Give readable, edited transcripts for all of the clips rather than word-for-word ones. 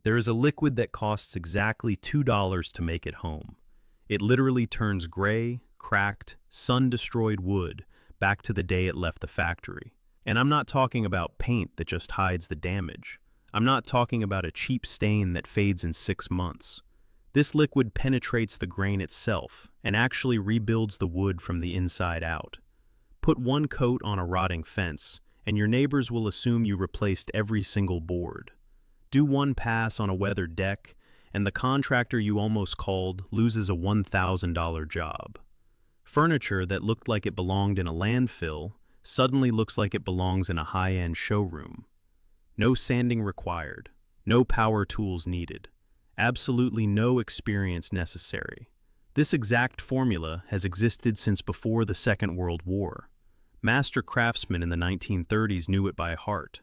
There is a liquid that costs exactly $2 to make at home. It literally turns gray, cracked, sun-destroyed wood back to the day it left the factory. And I'm not talking about paint that just hides the damage. I'm not talking about a cheap stain that fades in 6 months. This liquid penetrates the grain itself and actually rebuilds the wood from the inside out. Put one coat on a rotting fence, and your neighbors will assume you replaced every single board. Do one pass on a weathered deck, and the contractor you almost called loses a $1,000 job. Furniture that looked like it belonged in a landfill suddenly looks like it belongs in a high-end showroom. No sanding required, no power tools needed, absolutely no experience necessary. This exact formula has existed since before the Second World War. Master craftsmen in the 1930s knew it by heart.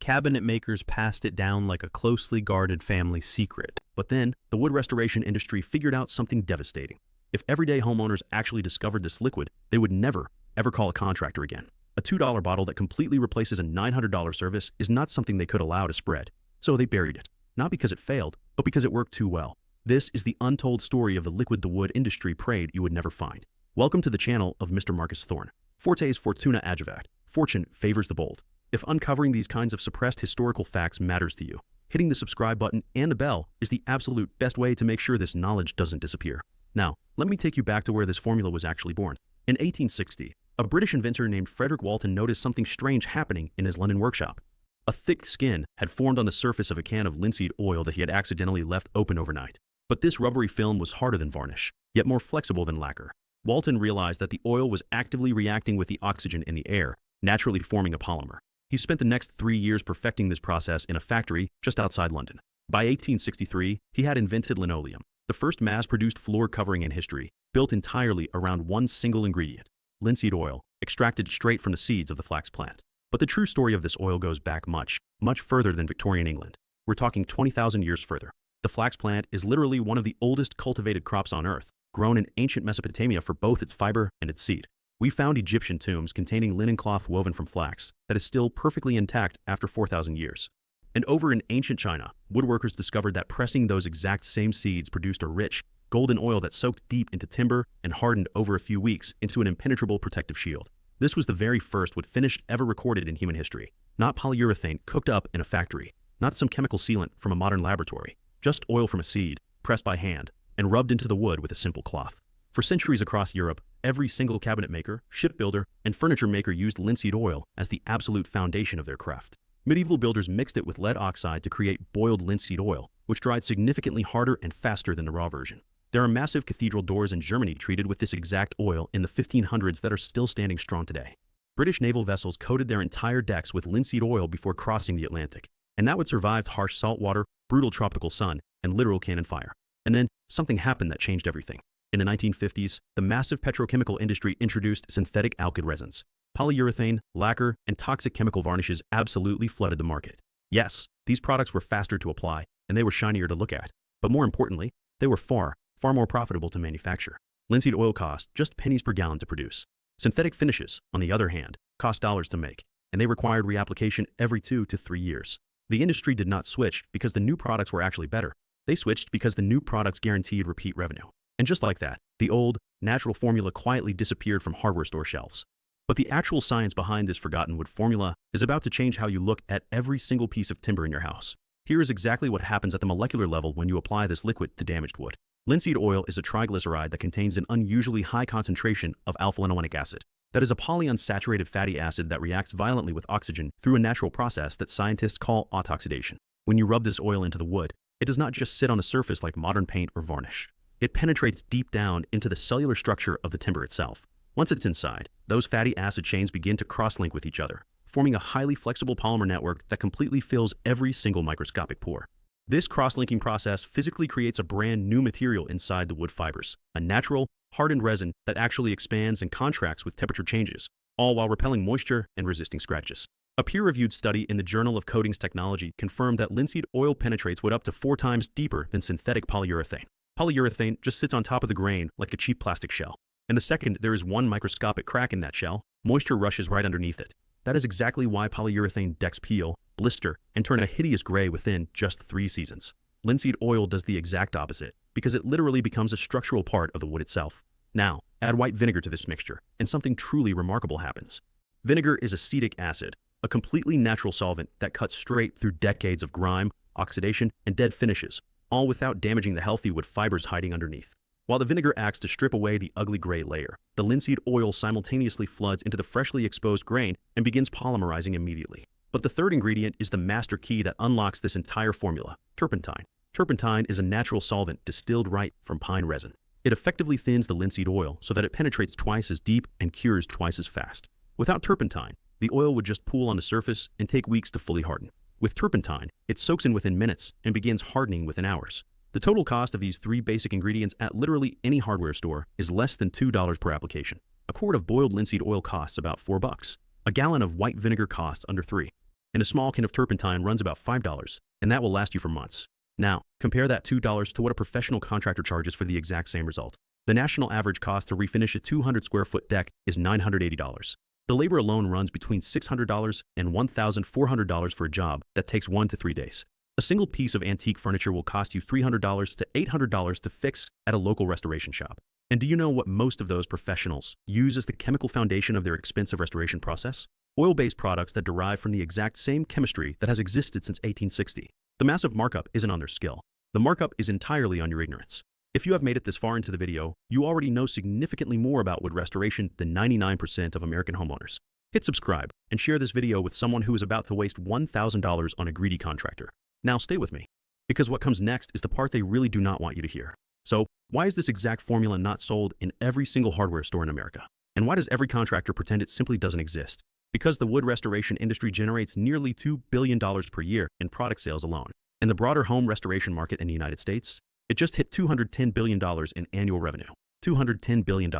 Cabinet makers passed it down like a closely guarded family secret. But then, the wood restoration industry figured out something devastating. If everyday homeowners actually discovered this liquid, they would never, ever call a contractor again. A $2 bottle that completely replaces a $900 service is not something they could allow to spread. So they buried it. Not because it failed, but because it worked too well. This is the untold story of the liquid the wood industry prayed you would never find. Welcome to the channel of Mr. Marcus Thorne. Fortes Fortuna Adjuvat. Fortune favors the bold. If uncovering these kinds of suppressed historical facts matters to you, hitting the subscribe button and the bell is the absolute best way to make sure this knowledge doesn't disappear. Now, let me take you back to where this formula was actually born. In 1860, a British inventor named Frederick Walton noticed something strange happening in his London workshop. A thick skin had formed on the surface of a can of linseed oil that he had accidentally left open overnight. But this rubbery film was harder than varnish, yet more flexible than lacquer. Walton realized that the oil was actively reacting with the oxygen in the air, naturally forming a polymer. He spent the next 3 years perfecting this process in a factory just outside London. By 1863, he had invented linoleum, the first mass-produced floor covering in history, built entirely around one single ingredient, linseed oil, extracted straight from the seeds of the flax plant. But the true story of this oil goes back much, much further than Victorian England. We're talking 20,000 years further. The flax plant is literally one of the oldest cultivated crops on Earth, grown in ancient Mesopotamia for both its fiber and its seed. We found Egyptian tombs containing linen cloth woven from flax that is still perfectly intact after 4,000 years. And over in ancient China, woodworkers discovered that pressing those exact same seeds produced a rich, golden oil that soaked deep into timber and hardened over a few weeks into an impenetrable protective shield. This was the very first wood finish ever recorded in human history. Not polyurethane cooked up in a factory, not some chemical sealant from a modern laboratory, just oil from a seed, pressed by hand, and rubbed into the wood with a simple cloth. For centuries across Europe, every single cabinet maker, shipbuilder, and furniture maker used linseed oil as the absolute foundation of their craft. Medieval builders mixed it with lead oxide to create boiled linseed oil, which dried significantly harder and faster than the raw version. There are massive cathedral doors in Germany treated with this exact oil in the 1500s that are still standing strong today. British naval vessels coated their entire decks with linseed oil before crossing the Atlantic, and that would survive harsh salt water, brutal tropical sun, and literal cannon fire. And then, something happened that changed everything. In the 1950s, the massive petrochemical industry introduced synthetic alkyd resins. Polyurethane, lacquer, and toxic chemical varnishes absolutely flooded the market. Yes, these products were faster to apply, and they were shinier to look at. But more importantly, they were far more profitable to manufacture. Linseed oil cost just pennies per gallon to produce. Synthetic finishes, on the other hand, cost dollars to make, and they required reapplication every 2 to 3 years. The industry did not switch because the new products were actually better. They switched because the new products guaranteed repeat revenue. And just like that, the old, natural formula quietly disappeared from hardware store shelves. But the actual science behind this forgotten wood formula is about to change how you look at every single piece of timber in your house. Here is exactly what happens at the molecular level when you apply this liquid to damaged wood. Linseed oil is a triglyceride that contains an unusually high concentration of alpha-linoleic acid. That is a polyunsaturated fatty acid that reacts violently with oxygen through a natural process that scientists call autoxidation. When you rub this oil into the wood, it does not just sit on the surface like modern paint or varnish. It penetrates deep down into the cellular structure of the timber itself. Once it's inside, those fatty acid chains begin to cross-link with each other, forming a highly flexible polymer network that completely fills every single microscopic pore. This cross-linking process physically creates a brand new material inside the wood fibers, a natural, hardened resin that actually expands and contracts with temperature changes, all while repelling moisture and resisting scratches. A peer-reviewed study in the Journal of Coatings Technology confirmed that linseed oil penetrates wood up to 4 times deeper than synthetic polyurethane. Polyurethane just sits on top of the grain like a cheap plastic shell. And the second there is one microscopic crack in that shell, moisture rushes right underneath it. That is exactly why polyurethane decks peel, blister, and turn a hideous gray within just 3 seasons. Linseed oil does the exact opposite, because it literally becomes a structural part of the wood itself. Now, add white vinegar to this mixture, and something truly remarkable happens. Vinegar is acetic acid, a completely natural solvent that cuts straight through decades of grime, oxidation, and dead finishes, all without damaging the healthy wood fibers hiding underneath. While the vinegar acts to strip away the ugly gray layer, the linseed oil simultaneously floods into the freshly exposed grain and begins polymerizing immediately. But the third ingredient is the master key that unlocks this entire formula: turpentine. Turpentine is a natural solvent distilled right from pine resin. It effectively thins the linseed oil so that it penetrates twice as deep and cures twice as fast. Without turpentine, the oil would just pool on the surface and take weeks to fully harden. With turpentine, it soaks in within minutes and begins hardening within hours. The total cost of these 3 basic ingredients at literally any hardware store is less than $2 per application. A quart of boiled linseed oil costs about $4. A gallon of white vinegar costs under $3. And a small can of turpentine runs about $5, and that will last you for months. Now, compare that $2 to what a professional contractor charges for the exact same result. The national average cost to refinish a 200 square foot deck is $980. The labor alone runs between $600 and $1,400 for a job that takes 1 to 3 days. A single piece of antique furniture will cost you $300 to $800 to fix at a local restoration shop. And do you know what most of those professionals use as the chemical foundation of their expensive restoration process? Oil-based products that derive from the exact same chemistry that has existed since 1860. The massive markup isn't on their skill. The markup is entirely on your ignorance. If you have made it this far into the video, you already know significantly more about wood restoration than 99% of American homeowners. Hit subscribe and share this video with someone who is about to waste $1,000 on a greedy contractor. Now stay with me, because what comes next is the part they really do not want you to hear. So, why is this exact formula not sold in every single hardware store in America? And why does every contractor pretend it simply doesn't exist? Because the wood restoration industry generates nearly $2 billion per year in product sales alone. And the broader home restoration market in the United States, it just hit $210 billion in annual revenue. $210 billion.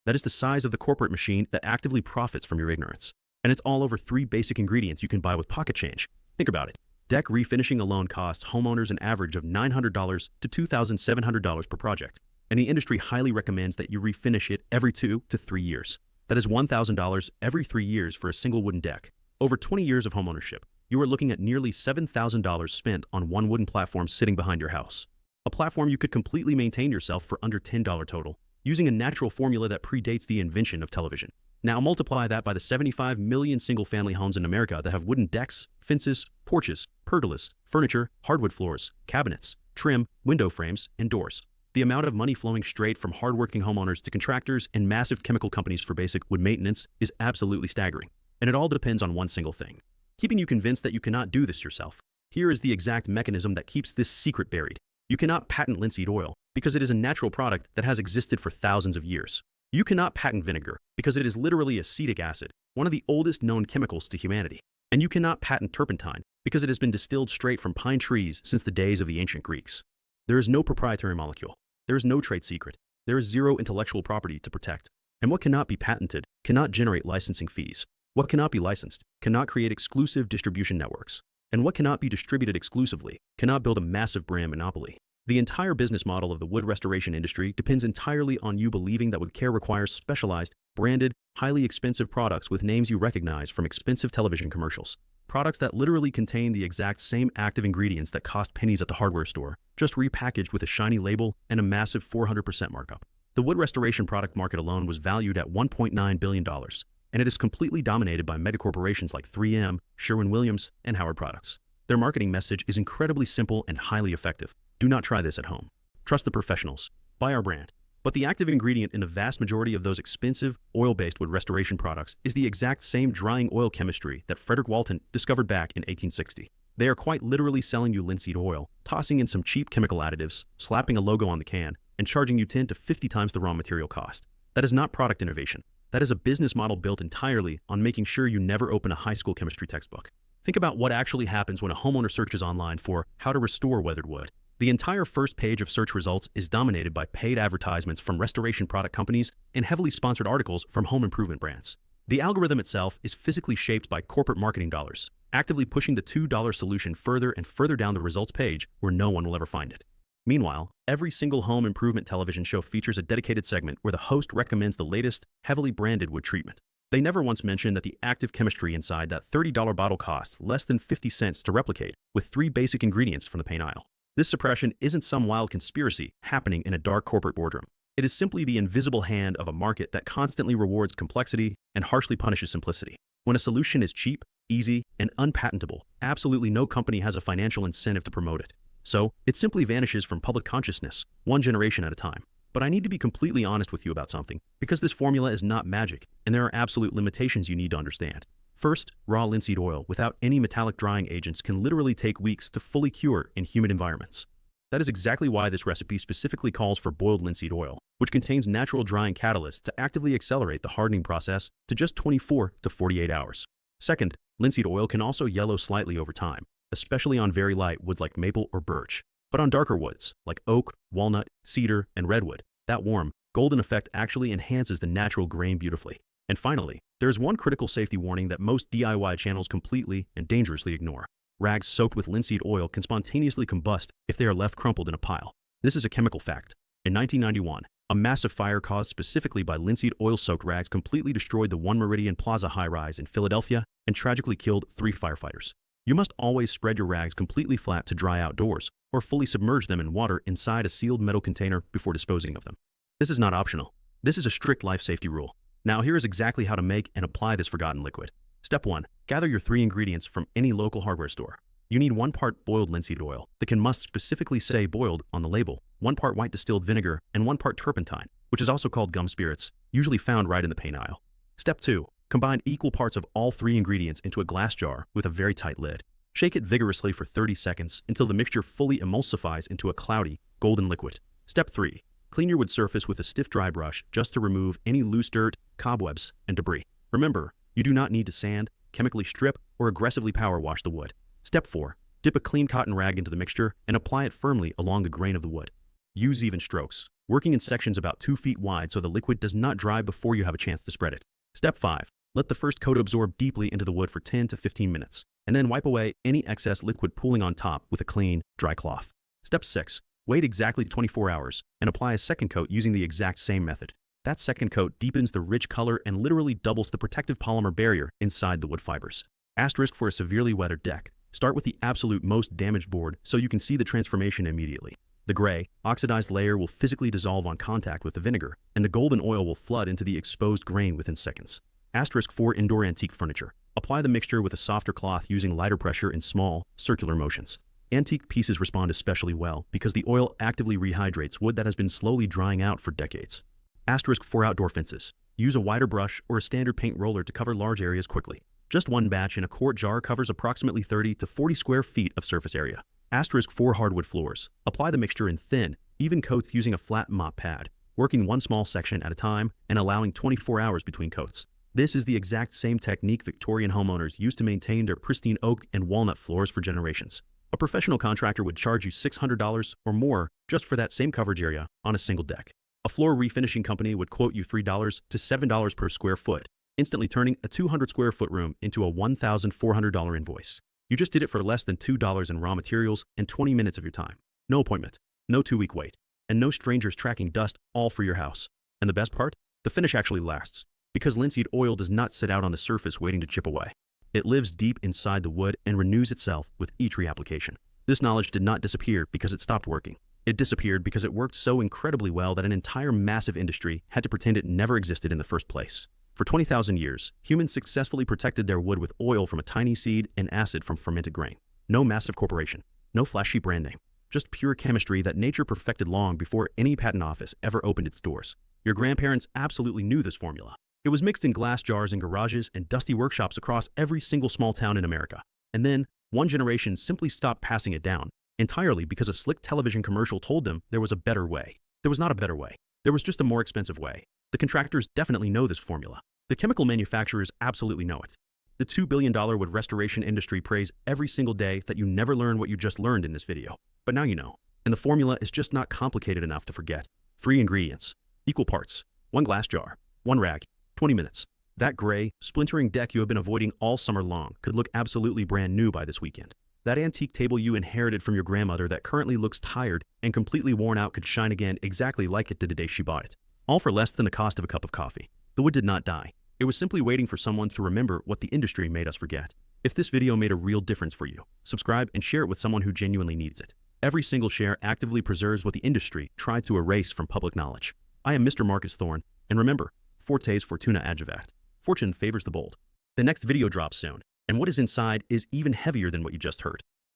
That is the size of the corporate machine that actively profits from your ignorance. And it's all over 3 basic ingredients you can buy with pocket change. Think about it. Deck refinishing alone costs homeowners an average of $900 to $2,700 per project, and the industry highly recommends that you refinish it every 2 to 3 years. That is $1,000 every 3 years for a single wooden deck. Over 20 years of homeownership, you are looking at nearly $7,000 spent on one wooden platform sitting behind your house. A platform you could completely maintain yourself for under $10 total, using a natural formula that predates the invention of television. Now multiply that by the 75 million single-family homes in America that have wooden decks, fences, porches, pergolas, furniture, hardwood floors, cabinets, trim, window frames, and doors. The amount of money flowing straight from hardworking homeowners to contractors and massive chemical companies for basic wood maintenance is absolutely staggering. And it all depends on one single thing: keeping you convinced that you cannot do this yourself. Here is the exact mechanism that keeps this secret buried. You cannot patent linseed oil because it is a natural product that has existed for thousands of years. You cannot patent vinegar because it is literally acetic acid, one of the oldest known chemicals to humanity. And you cannot patent turpentine because it has been distilled straight from pine trees since the days of the ancient Greeks. There is no proprietary molecule. There is no trade secret. There is zero intellectual property to protect. And what cannot be patented cannot generate licensing fees. What cannot be licensed cannot create exclusive distribution networks. And what cannot be distributed exclusively cannot build a massive brand monopoly. The entire business model of the wood restoration industry depends entirely on you believing that wood care requires specialized, branded, highly expensive products with names you recognize from expensive television commercials. Products that literally contain the exact same active ingredients that cost pennies at the hardware store, just repackaged with a shiny label and a massive 400% markup. The wood restoration product market alone was valued at $1.9 billion, and it is completely dominated by megacorporations like 3M, Sherwin-Williams, and Howard Products. Their marketing message is incredibly simple and highly effective. Do not try this at home. Trust the professionals. Buy our brand. But the active ingredient in the vast majority of those expensive, oil-based wood restoration products is the exact same drying oil chemistry that Frederick Walton discovered back in 1860. They are quite literally selling you linseed oil, tossing in some cheap chemical additives, slapping a logo on the can, and charging you 10 to 50 times the raw material cost. That is not product innovation. That is a business model built entirely on making sure you never open a high school chemistry textbook. Think about what actually happens when a homeowner searches online for how to restore weathered wood. The entire first page of search results is dominated by paid advertisements from restoration product companies and heavily sponsored articles from home improvement brands. The algorithm itself is physically shaped by corporate marketing dollars, actively pushing the $2 solution further and further down the results page where no one will ever find it. Meanwhile, every single home improvement television show features a dedicated segment where the host recommends the latest, heavily branded wood treatment. They never once mentioned that the active chemistry inside that $30 bottle costs less than 50 cents to replicate with 3 basic ingredients from the paint aisle. This suppression isn't some wild conspiracy happening in a dark corporate boardroom. It is simply the invisible hand of a market that constantly rewards complexity and harshly punishes simplicity. When a solution is cheap, easy, and unpatentable, absolutely no company has a financial incentive to promote it. So, it simply vanishes from public consciousness, one generation at a time. But I need to be completely honest with you about something, because this formula is not magic, and there are absolute limitations you need to understand. First, raw linseed oil without any metallic drying agents can literally take weeks to fully cure in humid environments. That is exactly why this recipe specifically calls for boiled linseed oil, which contains natural drying catalysts to actively accelerate the hardening process to just 24 to 48 hours. Second, linseed oil can also yellow slightly over time, especially on very light woods like maple or birch. But on darker woods, like oak, walnut, cedar, and redwood, that warm, golden effect actually enhances the natural grain beautifully. And finally, there is one critical safety warning that most DIY channels completely and dangerously ignore. Rags soaked with linseed oil can spontaneously combust if they are left crumpled in a pile. This is a chemical fact. In 1991, a massive fire caused specifically by linseed oil-soaked rags completely destroyed the One Meridian Plaza high-rise in Philadelphia and tragically killed 3 firefighters. You must always spread your rags completely flat to dry outdoors, or fully submerge them in water inside a sealed metal container before disposing of them. This is not optional. This is a strict life safety rule. Now here is exactly how to make and apply this forgotten liquid. Step 1. Gather your 3 ingredients from any local hardware store. You need 1 part boiled linseed oil. The must specifically say boiled on the label, 1 part white distilled vinegar, and 1 part turpentine, which is also called gum spirits, usually found right in the paint aisle. Step 2. Combine equal parts of all 3 ingredients into a glass jar with a very tight lid. Shake it vigorously for 30 seconds until the mixture fully emulsifies into a cloudy, golden liquid. Step 3. Clean your wood surface with a stiff dry brush just to remove any loose dirt, cobwebs, and debris. Remember, you do not need to sand, chemically strip, or aggressively power wash the wood. Step 4. Dip a clean cotton rag into the mixture and apply it firmly along the grain of the wood. Use even strokes, working in sections about 2 feet wide so the liquid does not dry before you have a chance to spread it. Step 5. Let the first coat absorb deeply into the wood for 10 to 15 minutes, and then wipe away any excess liquid pooling on top with a clean, dry cloth. Step 6. Wait exactly 24 hours and apply a second coat using the exact same method. That second coat deepens the rich color and literally doubles the protective polymer barrier inside the wood fibers. Asterisk for a severely weathered deck. Start with the absolute most damaged board so you can see the transformation immediately. The gray, oxidized layer will physically dissolve on contact with the vinegar, and the golden oil will flood into the exposed grain within seconds. Asterisk for indoor antique furniture. Apply the mixture with a softer cloth using lighter pressure in small, circular motions. Antique pieces respond especially well because the oil actively rehydrates wood that has been slowly drying out for decades. Asterisk for outdoor fences. Use a wider brush or a standard paint roller to cover large areas quickly. Just 1 batch in a quart jar covers approximately 30 to 40 square feet of surface area. Asterisk for hardwood floors. Apply the mixture in thin, even coats using a flat mop pad, working 1 small section at a time and allowing 24 hours between coats. This is the exact same technique Victorian homeowners used to maintain their pristine oak and walnut floors for generations. A professional contractor would charge you $600 or more just for that same coverage area on a single deck. A floor refinishing company would quote you $3 to $7 per square foot, instantly turning a 200 square foot room into a $1,400 invoice. You just did it for less than $2 in raw materials and 20 minutes of your time. No appointment, no 2-week wait, and no strangers tracking dust, all for your house. And the best part? The finish actually lasts, because linseed oil does not sit out on the surface waiting to chip away. It lives deep inside the wood and renews itself with each reapplication. This knowledge did not disappear because it stopped working. It disappeared because it worked so incredibly well that an entire massive industry had to pretend it never existed in the first place. For 20,000 years, humans successfully protected their wood with oil from a tiny seed and acid from fermented grain. No massive corporation, no flashy brand name, just pure chemistry that nature perfected long before any patent office ever opened its doors. Your grandparents absolutely knew this formula. It was mixed in glass jars in garages and dusty workshops across every single small town in America. And then, one generation simply stopped passing it down, entirely because a slick television commercial told them there was a better way. There was not a better way. There was just a more expensive way. The contractors definitely know this formula. The chemical manufacturers absolutely know it. The $2 billion wood restoration industry prays every single day that you never learn what you just learned in this video. But now you know. And the formula is just not complicated enough to forget. 3 ingredients, equal parts, 1 glass jar, 1 rag, 20 minutes. That gray, splintering deck you have been avoiding all summer long could look absolutely brand new by this weekend. That antique table you inherited from your grandmother that currently looks tired and completely worn out could shine again exactly like it did the day she bought it. All for less than the cost of a cup of coffee. The wood did not die. It was simply waiting for someone to remember what the industry made us forget. If this video made a real difference for you, subscribe and share it with someone who genuinely needs it. Every single share actively preserves what the industry tried to erase from public knowledge. I am Mr. Marcus Thorne, and remember, Fortes Fortuna Adjuvat. Fortune favors the bold. The next video drops soon, and what is inside is even heavier than what you just heard.